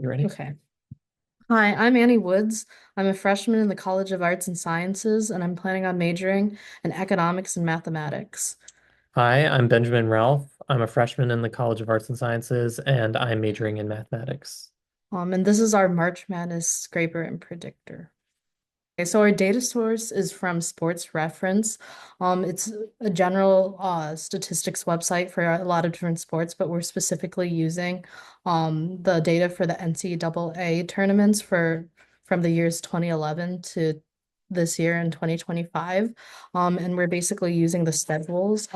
You ready? Okay. Hi, I'm Annie Woods. I'm a freshman in the College of Arts and Sciences, and I'm planning on majoring in economics and mathematics. Hi, I'm Benjamin Ralph. I'm a freshman in the College of Arts and Sciences, and I'm majoring in mathematics. And this is our March Madness scraper and predictor. Okay, so our data source is from Sports Reference. It's a general statistics website for a lot of different sports, but we're specifically using the data for the NCAA tournaments from the years 2011 to this year in 2025. And we're basically using the schedules.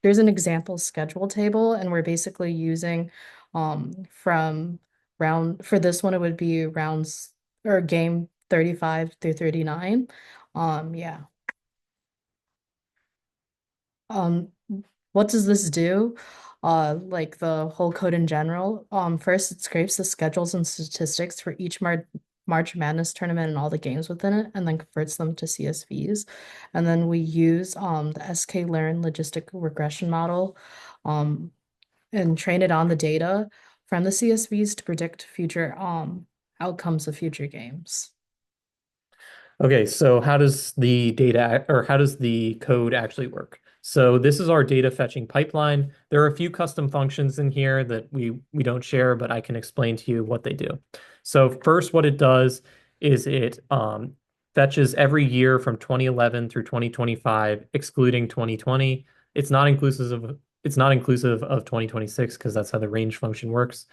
There's an example schedule table, and we're basically using from round for this one, it would be rounds or game 35 through 39. Yeah. Um, what does this do? Like the whole code in general. First it scrapes the schedules and statistics for each March Madness tournament and all the games within it, and then converts them to CSVs. And then we use the sklearn logistic regression model um and train it on the data from the CSVs to predict future outcomes of future games. Okay, so how does the data or how does the code actually work? So this is our data fetching pipeline. There are a few custom functions in here that we don't share, but I can explain to you what they do. So first, what it does is it fetches every year from 2011 through 2025, excluding 2020. It's not inclusive of 2026 because that's how the range function works.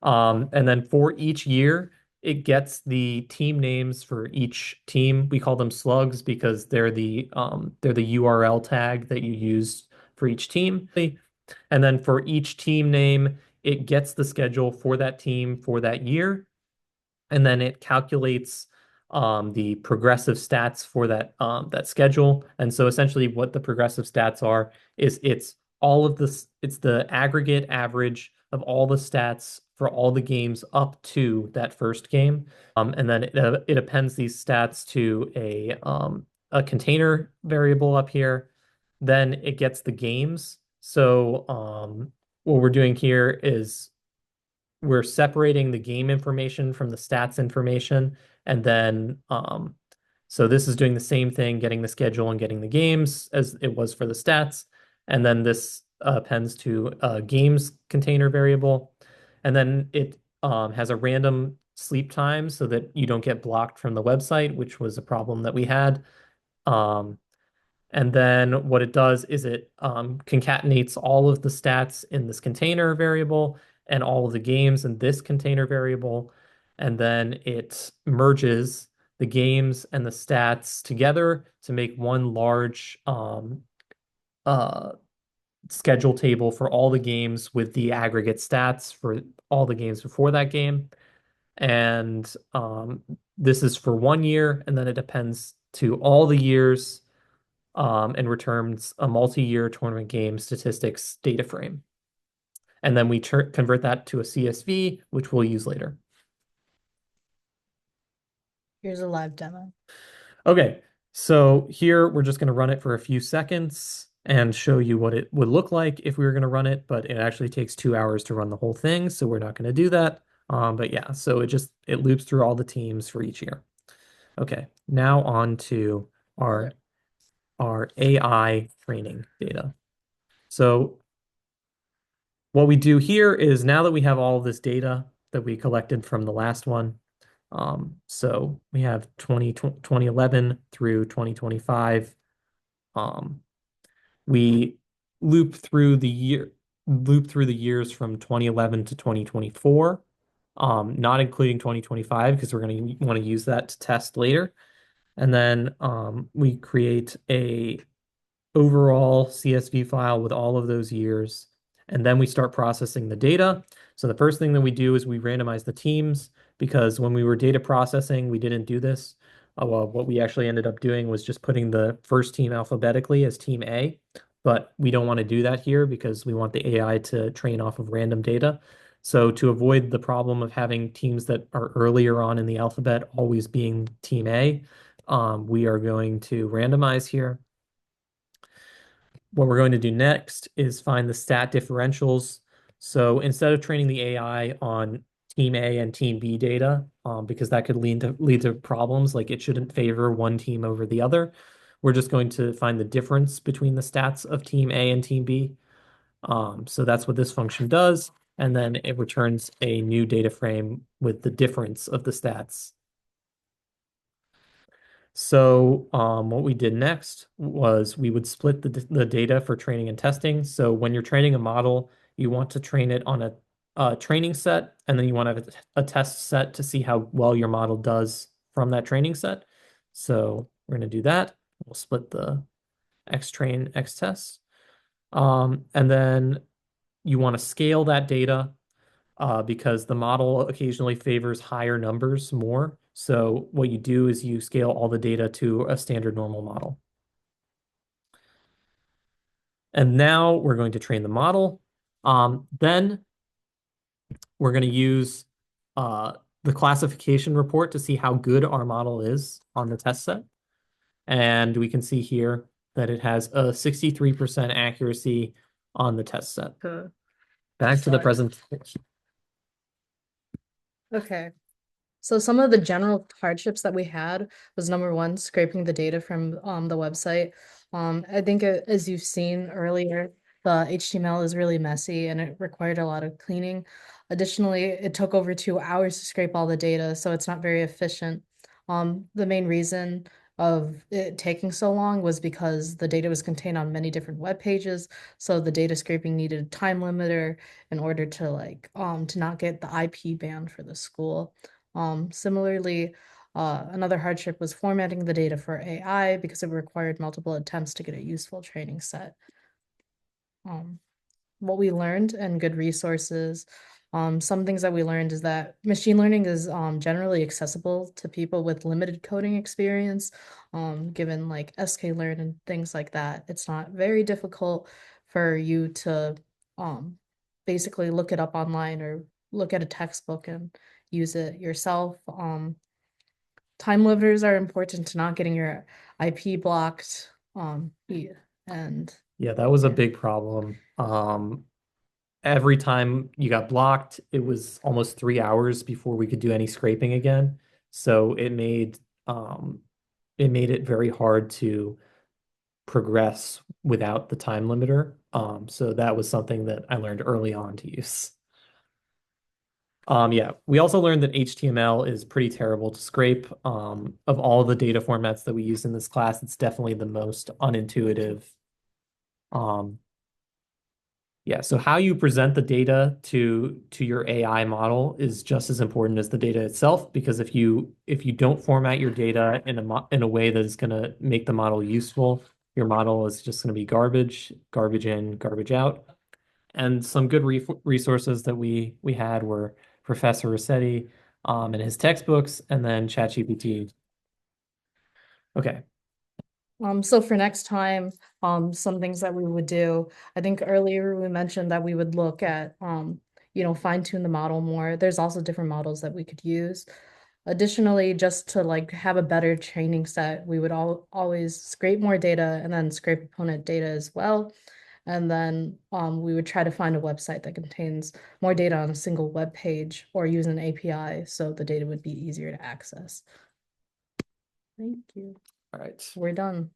And then for each year, it gets the team names for each team. We call them slugs because they're the URL tag that you use for each team. And then for each team name, it gets the schedule for that team for that year, and then it calculates the progressive stats for that schedule. And so essentially, what the progressive stats are is it's the aggregate average of all the stats for all the games up to that first game. And then it appends these stats to a container variable up here. Then it gets the games. So what we're doing here is we're separating the game information from the stats information. And then, so this is doing the same thing, getting the schedule and getting the games as it was for the stats. And then this appends to a games container variable. And then it has a random sleep time so that you don't get blocked from the website, which was a problem that we had. Um, and then what it does is it concatenates all of the stats in this container variable and all of the games in this container variable. And then it merges the games and the stats together to make one large uh, schedule table for all the games with the aggregate stats for all the games before that game. And this is for 1 year, and then it depends to all the years and returns a multi-year tournament game statistics data frame. And then we convert that to a CSV, which we'll use later. Here's a live demo. Okay, so here we're just going to run it for a few seconds and show you what it would look like if we were going to run it, but it actually takes 2 hours to run the whole thing, so we're not going to do that. But yeah, so it loops through all the teams for each year. Okay, now on to our our AI training data. So what we do here is now that we have all of this data that we collected from the last one, so we have 2011 through 2025. Um, we loop through the years from 2011 to 2024, not including 2025 because we're going to want to use that to test later. And then we create a overall CSV file with all of those years. And then we start processing the data. So the first thing that we do is we randomize the teams because when we were data processing, we didn't do this. Well, what we actually ended up doing was just putting the first team alphabetically as team A, but we don't want to do that here because we want the AI to train off of random data. So to avoid the problem of having teams that are earlier on in the alphabet always being team A, we are going to randomize here. What we're going to do next is find the stat differentials. So instead of training the AI on team A and team B data, because that could lead to problems. Like it shouldn't favor one team over the other. We're just going to find the difference between the stats of team A and team B. So that's what this function does. And then it returns a new data frame with the difference of the stats. So what we did next was we would split the data for training and testing. So when you're training a model, you want to train it on a training set, and then you want to have a test set to see how well your model does from that training set. So we're going to do that. We'll split the X train, X test. And then you want to scale that data because the model occasionally favors higher numbers more. So what you do is you scale all the data to a standard normal model. And now we're going to train the model. Then we're going to use the classification report to see how good our model is on the test set. And we can see here that it has a 63% accuracy on the test set. Back to the present. Okay. So some of the general hardships that we had was number one, scraping the data from the website. I think as you've seen earlier, the HTML is really messy and it required a lot of cleaning. Additionally, it took over 2 hours to scrape all the data, so it's not very efficient. The main reason of it taking so long was because the data was contained on many different web pages, so the data scraping needed a time limiter in order to to not get the IP banned for the school. Similarly, another hardship was formatting the data for AI because it required multiple attempts to get a useful training set. Um, what we learned and good resources. Some things that we learned is that machine learning is generally accessible to people with limited coding experience, given like sklearn and things like that. It's not very difficult for you to basically look it up online or look at a textbook and use it yourself. Time limiters are important to not getting your IP blocked. Yeah, and Yeah, that was a yeah. big problem. Every time you got blocked, it was almost 3 hours before we could do any scraping again. So it made it very hard to progress without the time limiter. So that was something that I learned early on to use. Yeah, we also learned that HTML is pretty terrible to scrape. Of all the data formats that we use in this class, it's definitely the most unintuitive. Um, Yeah, so how you present the data to your AI model is just as important as the data itself, because if you don't format your data in a way that is going to make the model useful, your model is just going to be garbage, garbage in, garbage out. And some good resources that we had were Professor Rossetti and his textbooks, and then ChatGPT. Okay. So for next time, some things that we would do, I think earlier we mentioned that we would look at, fine tune the model more. There's also different models that we could use. Additionally, just to like have a better training set, we would always scrape more data and then scrape opponent data as well. And then we would try to find a website that contains more data on a single web page or use an API so the data would be easier to access. Thank you. All right. We're done.